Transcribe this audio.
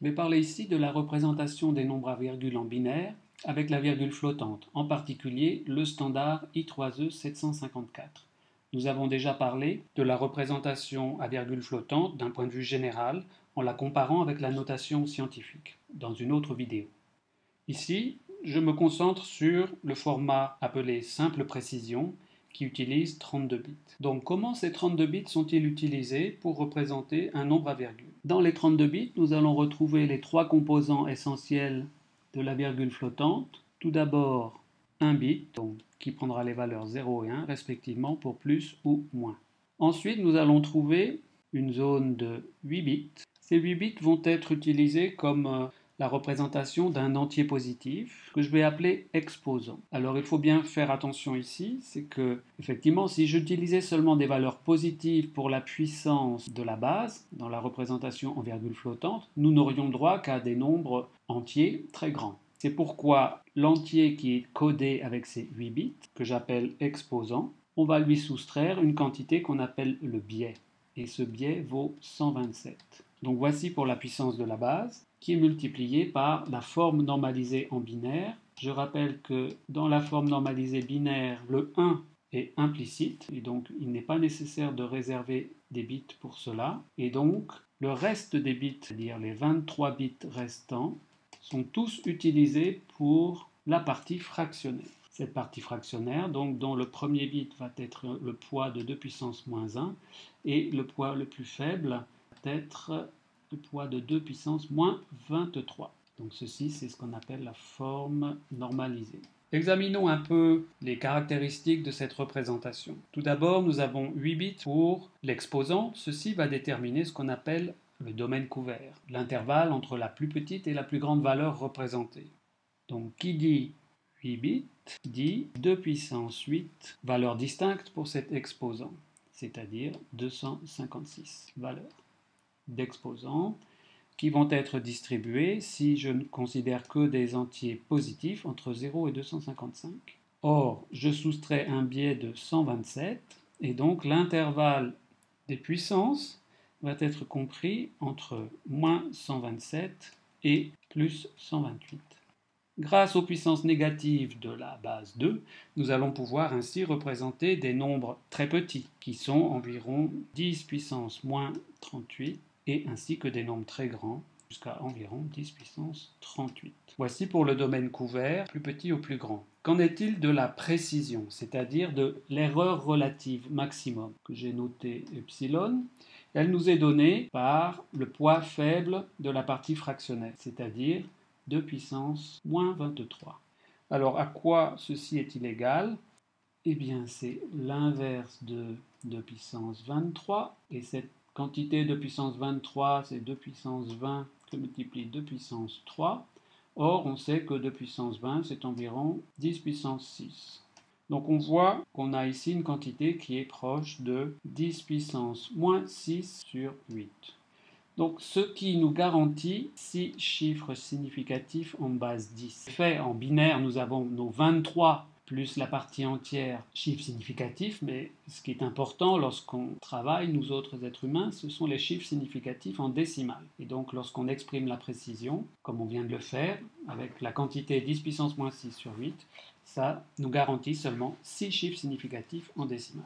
Je vais parler ici de la représentation des nombres à virgule en binaire avec la virgule flottante, en particulier le standard I3E 754. Nous avons déjà parlé de la représentation à virgule flottante d'un point de vue général en la comparant avec la notation scientifique dans une autre vidéo. Ici, je me concentre sur le format appelé simple précision qui utilise 32 bits. Donc comment ces 32 bits sont-ils utilisés pour représenter un nombre à virgule? Dans les 32 bits, nous allons retrouver les trois composants essentiels de la virgule flottante. Tout d'abord, un bit, donc, qui prendra les valeurs 0 et 1 respectivement pour plus ou moins. Ensuite, nous allons trouver une zone de 8 bits. Ces 8 bits vont être utilisés comme la représentation d'un entier positif que je vais appeler exposant. Alors il faut bien faire attention ici, c'est que effectivement si j'utilisais seulement des valeurs positives pour la puissance de la base, dans la représentation en virgule flottante, nous n'aurions droit qu'à des nombres entiers très grands. C'est pourquoi l'entier qui est codé avec ces 8 bits, que j'appelle exposant, on va lui soustraire une quantité qu'on appelle le biais. Et ce biais vaut 127. Donc voici pour la puissance de la base, qui est multipliée par la forme normalisée en binaire. Je rappelle que dans la forme normalisée binaire, le 1 est implicite, et donc il n'est pas nécessaire de réserver des bits pour cela. Et donc le reste des bits, c'est-à-dire les 23 bits restants, sont tous utilisés pour la partie fractionnaire. Cette partie fractionnaire, donc, dont le premier bit va être le poids de 2 puissance moins 1, et le poids le plus faible va être le poids de 2 puissance moins 23. Donc ceci, c'est ce qu'on appelle la forme normalisée. Examinons un peu les caractéristiques de cette représentation. Tout d'abord, nous avons 8 bits pour l'exposant. Ceci va déterminer ce qu'on appelle le domaine couvert, l'intervalle entre la plus petite et la plus grande valeur représentée. Donc qui dit 8 bits dit 2 puissance 8 valeurs distinctes pour cet exposant, c'est-à-dire 256 valeurs d'exposants qui vont être distribués si je ne considère que des entiers positifs entre 0 et 255. Or, je soustrais un biais de 127 et donc l'intervalle des puissances va être compris entre moins 127 et plus 128. Grâce aux puissances négatives de la base 2, nous allons pouvoir ainsi représenter des nombres très petits, qui sont environ 10 puissance moins 38, et ainsi que des nombres très grands, jusqu'à environ 10 puissance 38. Voici pour le domaine couvert, plus petit ou plus grand. Qu'en est-il de la précision, c'est-à-dire de l'erreur relative maximum, que j'ai noté epsilon? Elle nous est donnée par le poids faible de la partie fractionnelle, c'est-à-dire 2 puissance moins 23. Alors à quoi ceci est-il égal? Eh bien c'est l'inverse de 2 puissance 23, et cette quantité de puissance 23 c'est 2 puissance 20 que multiplie 2 puissance 3. Or on sait que 2 puissance 20 c'est environ 10 puissance 6. Donc on voit qu'on a ici une quantité qui est proche de 10 puissance moins 6 sur 8. Donc, ce qui nous garantit 6 chiffres significatifs en base 10. Fait en binaire, nous avons nos 23 plus la partie entière, chiffres significatifs, mais ce qui est important lorsqu'on travaille, nous autres êtres humains, ce sont les chiffres significatifs en décimales. Et donc, lorsqu'on exprime la précision, comme on vient de le faire, avec la quantité 10 puissance moins 6 sur 8, ça nous garantit seulement 6 chiffres significatifs en décimales.